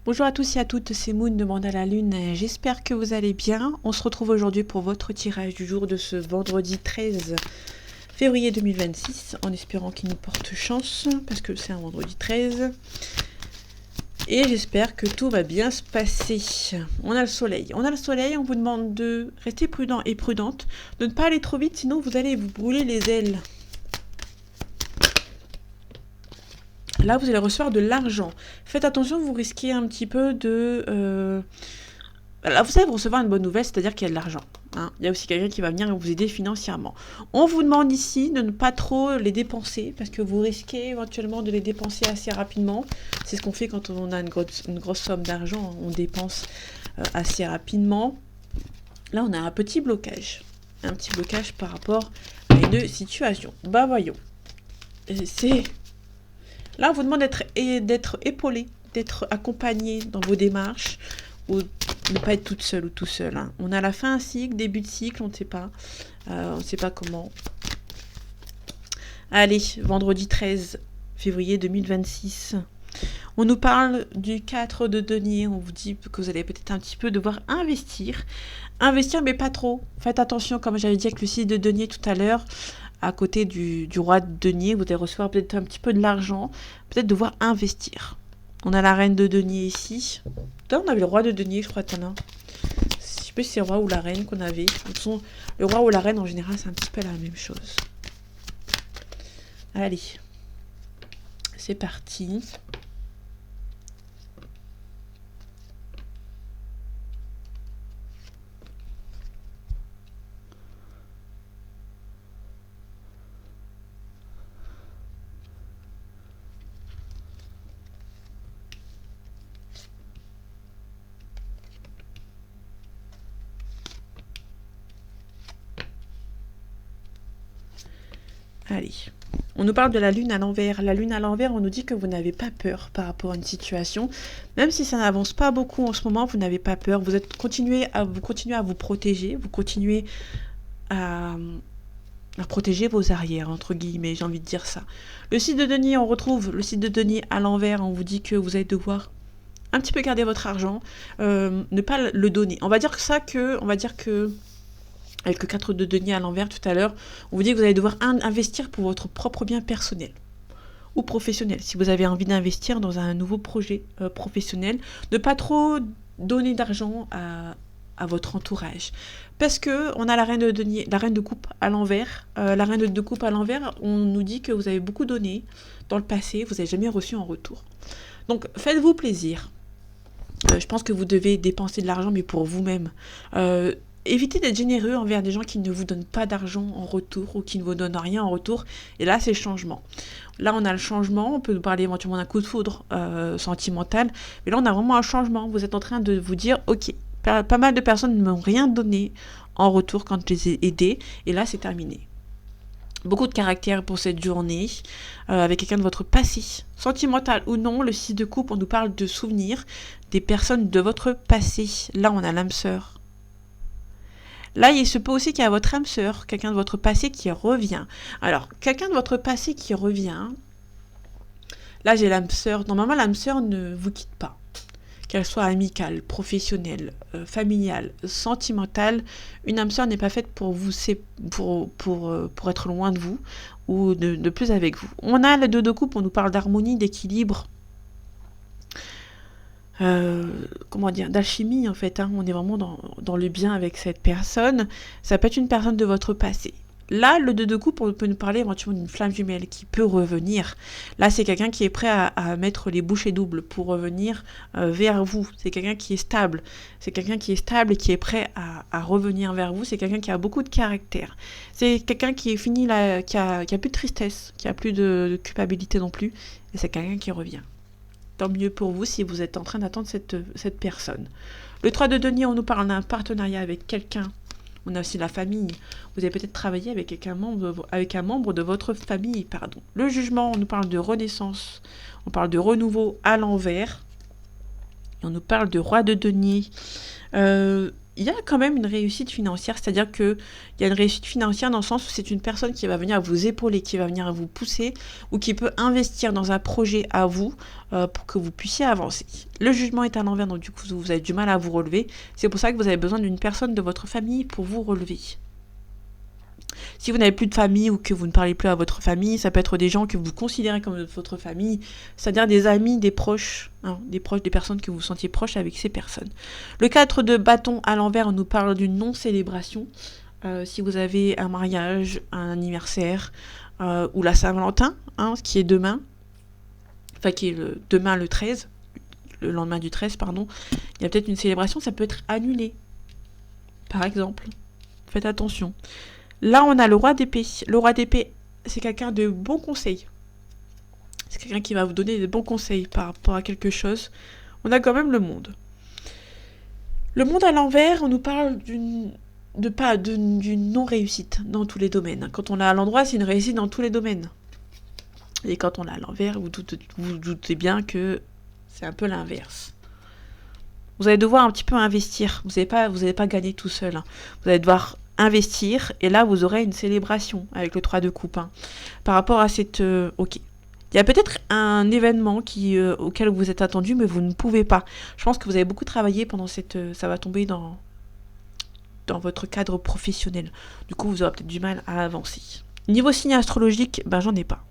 Bonjour à tous et à toutes, c'est Moon de Mandala Lune. J'espère que vous allez bien. On se retrouve aujourd'hui pour votre tirage du jour de ce vendredi 13 février 2026, en espérant qu'il nous porte chance, parce que c'est un vendredi 13. Et j'espère que tout va bien se passer. On a le soleil. On vous demande de rester prudent et prudente, de ne pas aller trop vite, sinon vous allez vous brûler les ailes. Là, vous allez recevoir de l'argent. Faites attention, vous risquez un petit peu de... Là, vous allez recevoir une bonne nouvelle, c'est-à-dire qu'il y a de l'argent. Hein. Il y a aussi quelqu'un qui va venir vous aider financièrement. On vous demande ici de ne pas trop les dépenser, parce que vous risquez éventuellement de les dépenser assez rapidement. C'est ce qu'on fait quand on a une grosse somme d'argent, on dépense assez rapidement. Là, on a un petit blocage. Un petit blocage par rapport à une situation. Bah voyons. Là, on vous demande d'être épaulé, d'être accompagné dans vos démarches, ou ne pas être toute seule ou tout seul. Hein. On a la fin d'un cycle, début de cycle, on ne sait pas. On ne sait pas comment. Allez, vendredi 13 février 2026. On nous parle du 4 de denier. On vous dit que vous allez peut-être un petit peu devoir investir. Investir, mais pas trop. Faites attention, comme j'avais dit avec le 6 de denier tout à l'heure. À côté du roi de denier, vous allez recevoir peut-être un petit peu de l'argent, peut-être devoir investir. On a la reine de denier ici. Là, on avait le roi de denier, je crois, Tana. Je sais plus si c'est le roi ou la reine qu'on avait. Le roi ou la reine, en général, c'est un petit peu la même chose. Allez. C'est parti. Allez. On nous parle de la lune à l'envers. La lune à l'envers, on nous dit que vous n'avez pas peur par rapport à une situation. Même si ça n'avance pas beaucoup en ce moment, vous n'avez pas peur. Vous continuez à vous protéger. Vous continuez à protéger vos arrières, entre guillemets, j'ai envie de dire ça. Le site de denier, on retrouve le site de denier à l'envers. On vous dit que vous allez devoir un petit peu garder votre argent, ne pas le donner. On va dire que avec le 4 de denier à l'envers tout à l'heure, on vous dit que vous allez devoir investir pour votre propre bien personnel ou professionnel. Si vous avez envie d'investir dans un nouveau projet professionnel, ne pas trop donner d'argent à votre entourage. Parce que on a la reine de denier, la reine de coupe à l'envers. La reine de coupe à l'envers, on nous dit que vous avez beaucoup donné dans le passé, vous n'avez jamais reçu en retour. Donc faites-vous plaisir. Je pense que vous devez dépenser de l'argent, mais pour vous-même. Évitez d'être généreux envers des gens qui ne vous donnent pas d'argent en retour ou qui ne vous donnent rien en retour. Et là, c'est le changement. Là, on a le changement. On peut nous parler éventuellement d'un coup de foudre sentimental. Mais là, on a vraiment un changement. Vous êtes en train de vous dire, ok, pas mal de personnes ne m'ont rien donné en retour quand je les ai aidés. Et là, c'est terminé. Beaucoup de caractère pour cette journée, avec quelqu'un de votre passé. Sentimental ou non, le 6 de coupe, on nous parle de souvenirs des personnes de votre passé. Là, on a l'âme sœur. Là, il se peut aussi qu'il y a votre âme sœur, quelqu'un de votre passé qui revient. Alors, quelqu'un de votre passé qui revient, là j'ai l'âme sœur. Normalement, l'âme sœur ne vous quitte pas. Qu'elle soit amicale, professionnelle, familiale, sentimentale, une âme sœur n'est pas faite pour vous, pour être loin de vous ou de plus avec vous. On a le 2 de coupe, on nous parle d'harmonie, d'équilibre. D'alchimie en fait, hein. On est vraiment dans le bien avec cette personne. Ça peut être une personne de votre passé. Là, le 2 de coupe, on peut nous parler éventuellement d'une flamme jumelle qui peut revenir. Là, c'est quelqu'un qui est prêt à mettre les bouchées doubles pour revenir vers vous. C'est quelqu'un qui est stable. C'est quelqu'un qui est stable et qui est prêt à revenir vers vous. C'est quelqu'un qui a beaucoup de caractère. C'est quelqu'un qui est fini là, qui a plus de tristesse, qui a plus de culpabilité non plus. Et c'est quelqu'un qui revient. Tant mieux pour vous si vous êtes en train d'attendre cette personne. Le 3 de denier, on nous parle d'un partenariat avec quelqu'un. On a aussi la famille. Vous avez peut-être travaillé avec un membre de votre famille. Pardon. Le jugement, on nous parle de renaissance. On parle de renouveau à l'envers. Et on nous parle de roi de denier. il y a quand même une réussite financière, c'est-à-dire qu'il y a une réussite financière dans le sens où c'est une personne qui va venir vous épauler, qui va venir vous pousser, ou qui peut investir dans un projet à vous pour que vous puissiez avancer. Le jugement est à l'envers, donc du coup vous avez du mal à vous relever. C'est pour ça que vous avez besoin d'une personne de votre famille pour vous relever. Si vous n'avez plus de famille ou que vous ne parlez plus à votre famille, ça peut être des gens que vous considérez comme votre famille, c'est-à-dire des amis, des proches, des personnes que vous sentiez proches avec ces personnes. Le 4 de bâton à l'envers, on nous parle d'une non-célébration. Si vous avez un mariage, un anniversaire ou la Saint-Valentin, ce qui est demain, qui est demain le 13, le lendemain du 13, pardon, il y a peut-être une célébration, ça peut être annulé, par exemple. Faites attention. Là, on a le roi d'épée. Le roi d'épée, c'est quelqu'un de bons conseils. C'est quelqu'un qui va vous donner des bons conseils par rapport à quelque chose. On a quand même le monde. Le monde à l'envers, on nous parle d'une non-réussite dans tous les domaines. Quand on l'a à l'endroit, c'est une réussite dans tous les domaines. Et quand on l'a à l'envers, vous doutez bien que c'est un peu l'inverse. Vous allez devoir un petit peu investir. Vous n'allez pas gagner tout seul. Vous allez devoir investir, et là vous aurez une célébration avec le 3 de coupe. Par rapport à cette... ok. Il y a peut-être un événement auquel vous êtes attendu, mais vous ne pouvez pas. Je pense que vous avez beaucoup travaillé pendant cette... ça va tomber dans votre cadre professionnel. Du coup, vous aurez peut-être du mal à avancer. Niveau signe astrologique, j'en ai pas.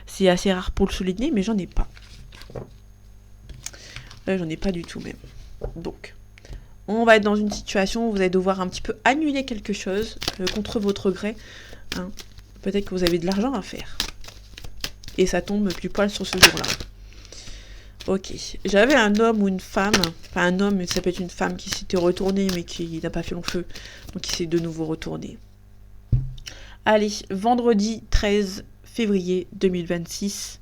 C'est assez rare pour le souligner, mais j'en ai pas. J'en ai pas du tout même. Donc... on va être dans une situation où vous allez devoir un petit peu annuler quelque chose contre votre gré. Peut-être que vous avez de l'argent à faire. Et ça tombe plus poil sur ce jour-là. Ok. J'avais un homme ou une femme. Enfin, un homme, mais ça peut être une femme qui s'était retournée, mais qui n'a pas fait long feu. Donc, il s'est de nouveau retourné. Allez, vendredi 13 février 2026.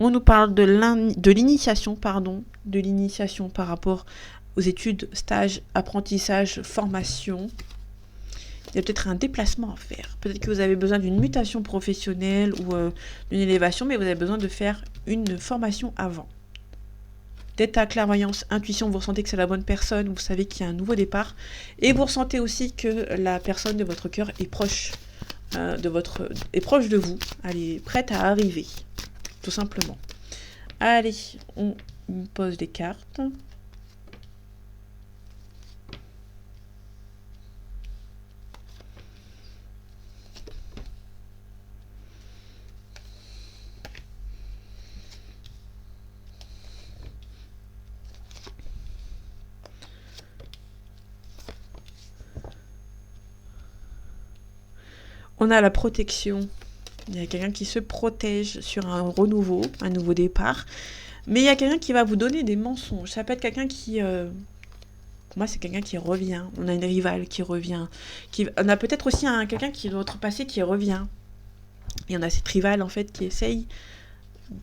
On nous parle de l'initiation par rapport aux études, stages, apprentissage, formation. Il y a peut-être un déplacement à faire. Peut-être que vous avez besoin d'une mutation professionnelle ou d'une élévation, mais vous avez besoin de faire une formation avant. D'état, clairvoyance, intuition, vous ressentez que c'est la bonne personne, vous savez qu'il y a un nouveau départ, et vous ressentez aussi que la personne de votre cœur est proche est proche de vous. Elle est prête à arriver, tout simplement. Allez, on pose des cartes. On a la protection. Il y a quelqu'un qui se protège sur un renouveau, un nouveau départ. Mais il y a quelqu'un qui va vous donner des mensonges. Ça peut être quelqu'un qui... Pour moi, c'est quelqu'un qui revient. On a une rivale qui revient. On a peut-être aussi quelqu'un qui est de votre passé qui revient. Et on a cette rivale, en fait, qui essaye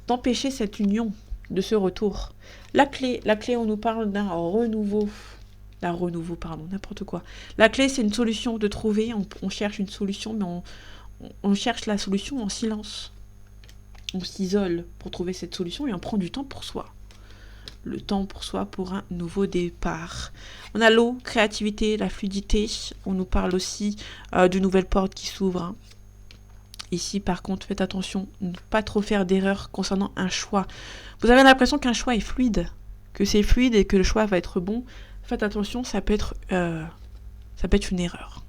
d'empêcher cette union, de ce retour. La clé, on nous parle d'un renouveau. N'importe quoi. La clé, c'est une solution de trouver. On cherche une solution, mais on cherche la solution en silence. On s'isole pour trouver cette solution et on prend du temps pour soi. Le temps pour soi pour un nouveau départ. On a l'eau, créativité, la fluidité. On nous parle aussi de nouvelles portes qui s'ouvrent. Ici, par contre, faites attention, ne pas trop faire d'erreurs concernant un choix. Vous avez l'impression qu'un choix est fluide, que c'est fluide et que le choix va être bon. Faites attention, ça peut être une erreur.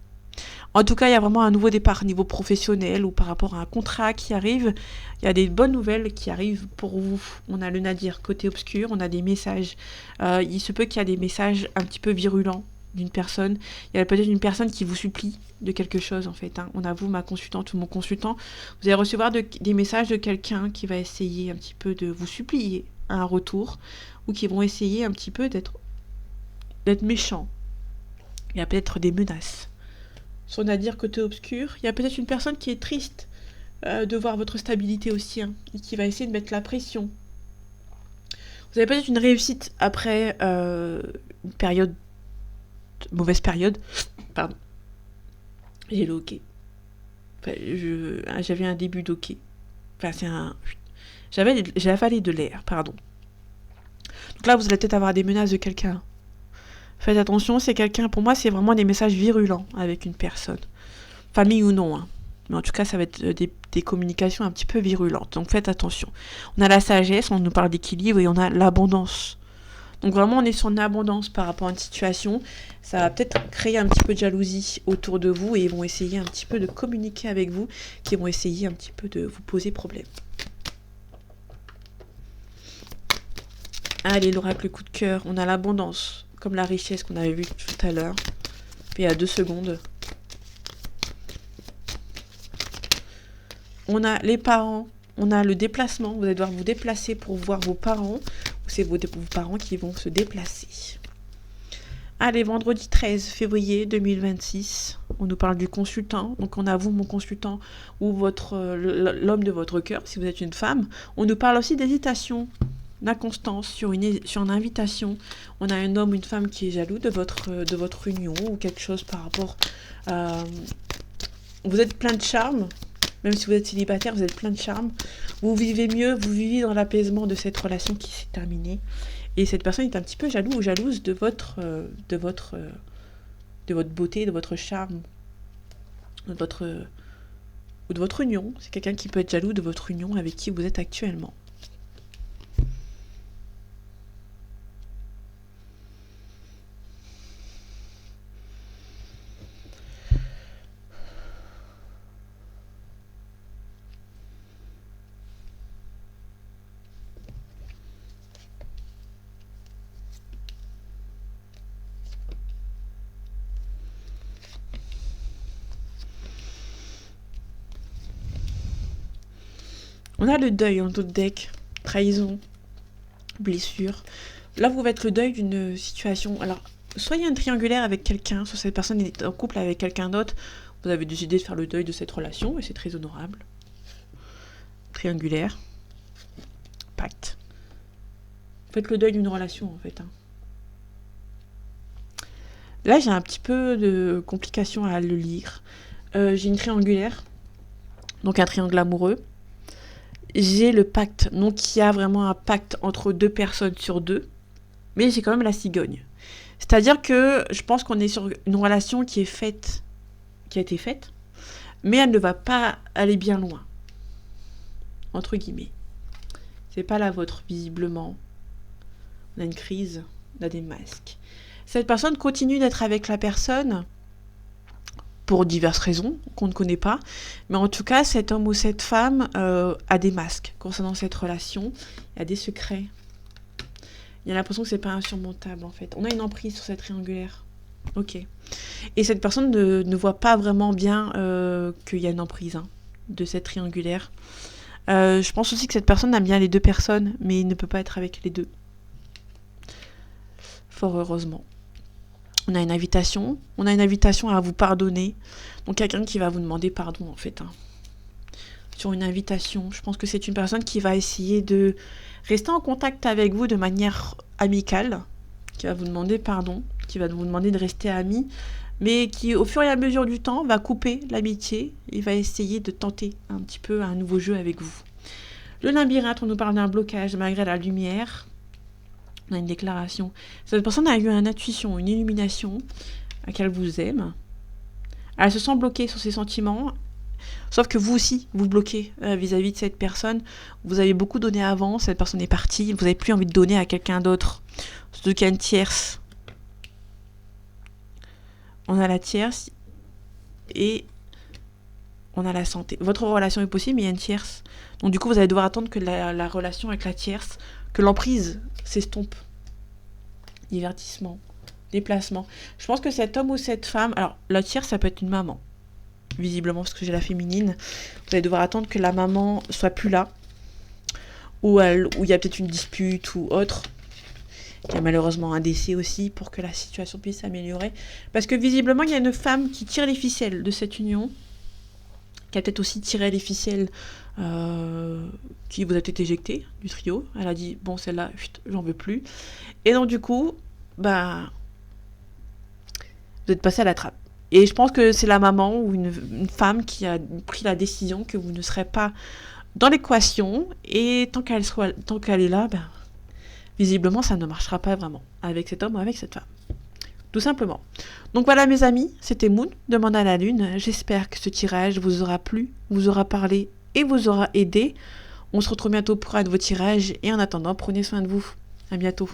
En tout cas, il y a vraiment un nouveau départ niveau professionnel ou par rapport à un contrat qui arrive. Il y a des bonnes nouvelles qui arrivent pour vous. On a le nadir côté obscur, on a des messages. Il se peut qu'il y a des messages un petit peu virulents d'une personne. Il y a peut-être une personne qui vous supplie de quelque chose en fait. On a vous, ma consultante ou mon consultant. Vous allez recevoir des messages de quelqu'un qui va essayer un petit peu de vous supplier un retour ou qui vont essayer un petit peu d'être méchant. Il y a peut-être des menaces. Sur Nadir côté obscur, il y a peut-être une personne qui est triste de voir votre stabilité aussi, et qui va essayer de mettre la pression. Vous avez peut-être une réussite après une mauvaise période. Pardon. J'ai le hockey. Enfin, j'avais un début d'hockey. Enfin, j'ai avalé de l'air, pardon. Donc là, vous allez peut-être avoir des menaces de quelqu'un. Faites attention, c'est quelqu'un, pour moi, c'est vraiment des messages virulents avec une personne. Famille ou non, hein. Mais en tout cas, ça va être des communications un petit peu virulentes. Donc faites attention. On a la sagesse, on nous parle d'équilibre et on a l'abondance. Donc vraiment, on est sur une abondance par rapport à une situation. Ça va peut-être créer un petit peu de jalousie autour de vous et ils vont essayer un petit peu de communiquer avec vous, qui vont essayer un petit peu de vous poser problème. Allez, l'oracle coup de cœur, on a l'abondance, comme la richesse qu'on avait vu tout à l'heure. Puis il y a 2 secondes. On a les parents, on a le déplacement, vous allez devoir vous déplacer pour voir vos parents, ou c'est vos parents qui vont se déplacer. Allez, vendredi 13 février 2026, on nous parle du consultant, donc on a vous, mon consultant, ou l'homme de votre cœur, si vous êtes une femme. On nous parle aussi d'hésitation, d'inconstance sur une invitation. On a un homme ou une femme qui est jaloux de votre union, ou quelque chose par rapport à... Vous êtes plein de charme. Même si vous êtes célibataire, vous êtes plein de charme. Vous vivez mieux, vous vivez dans l'apaisement de cette relation qui s'est terminée. Et cette personne est un petit peu jaloux ou jalouse de votre beauté, de votre charme, de votre union. C'est quelqu'un qui peut être jaloux de votre union avec qui vous êtes actuellement. On a le deuil en d'autres decks, trahison, blessure. Là, vous faites le deuil d'une situation. Alors, soit il y a un triangulaire avec quelqu'un, soit cette personne est en couple avec quelqu'un d'autre. Vous avez décidé de faire le deuil de cette relation et c'est très honorable. Triangulaire, pacte. Faites le deuil d'une relation en fait. Là, j'ai un petit peu de complications à le lire. J'ai une triangulaire, donc un triangle amoureux. J'ai le pacte, donc il y a vraiment un pacte entre 2 personnes sur 2, mais j'ai quand même la cigogne. C'est-à-dire que je pense qu'on est sur une relation qui a été faite, mais elle ne va pas aller bien loin, entre guillemets. C'est pas la vôtre, visiblement. On a une crise, on a des masques. Cette personne continue d'être avec la personne, pour diverses raisons qu'on ne connaît pas. Mais en tout cas, cet homme ou cette femme a des masques concernant cette relation. Il y a des secrets. Il y a l'impression que c'est pas insurmontable, en fait. On a une emprise sur cette triangulaire. Ok. Et cette personne ne voit pas vraiment bien qu'il y a une emprise de cette triangulaire. Je pense aussi que cette personne aime bien les 2 personnes, mais il ne peut pas être avec les 2. Fort heureusement. On a une invitation à vous pardonner. Donc quelqu'un qui va vous demander pardon en fait. Sur une invitation, je pense que c'est une personne qui va essayer de rester en contact avec vous de manière amicale, qui va vous demander pardon, qui va vous demander de rester amis, mais qui au fur et à mesure du temps va couper l'amitié et va essayer de tenter un petit peu un nouveau jeu avec vous. Le labyrinthe, on nous parle d'un blocage malgré la lumière. On a une déclaration. Cette personne a eu une intuition, une illumination, qu'elle vous aime. Elle se sent bloquée sur ses sentiments, sauf que vous aussi, vous bloquez vis-à-vis de cette personne. Vous avez beaucoup donné avant, cette personne est partie, vous n'avez plus envie de donner à quelqu'un d'autre. Surtout qu'il y a une tierce. On a la tierce et on a la santé. Votre relation est possible, mais il y a une tierce. Donc du coup, vous allez devoir attendre que la relation avec la tierce, que l'emprise s'estompe. Divertissement, déplacement. Je pense que cet homme ou cette femme... Alors, la tierce, ça peut être une maman. Visiblement, parce que j'ai la féminine. Vous allez devoir attendre que la maman soit plus là. Ou il y a peut-être une dispute ou autre. Il y a malheureusement un décès aussi pour que la situation puisse s'améliorer. Parce que visiblement, il y a une femme qui tire les ficelles de cette union. Qui a peut-être aussi tiré les ficelles qui vous a peut-être éjecté du trio. Elle a dit, bon, celle-là, j'en veux plus. Et donc, du coup, vous êtes passé à la trappe. Et je pense que c'est la maman ou une femme qui a pris la décision que vous ne serez pas dans l'équation. Et tant qu'elle est là, visiblement, ça ne marchera pas vraiment avec cet homme ou avec cette femme. tout simplement. Donc voilà mes amis, c'était Moon, Demande à la Lune. J'espère que ce tirage vous aura plu, vous aura parlé et vous aura aidé. On se retrouve bientôt pour un nouveau tirage et en attendant, prenez soin de vous. À bientôt.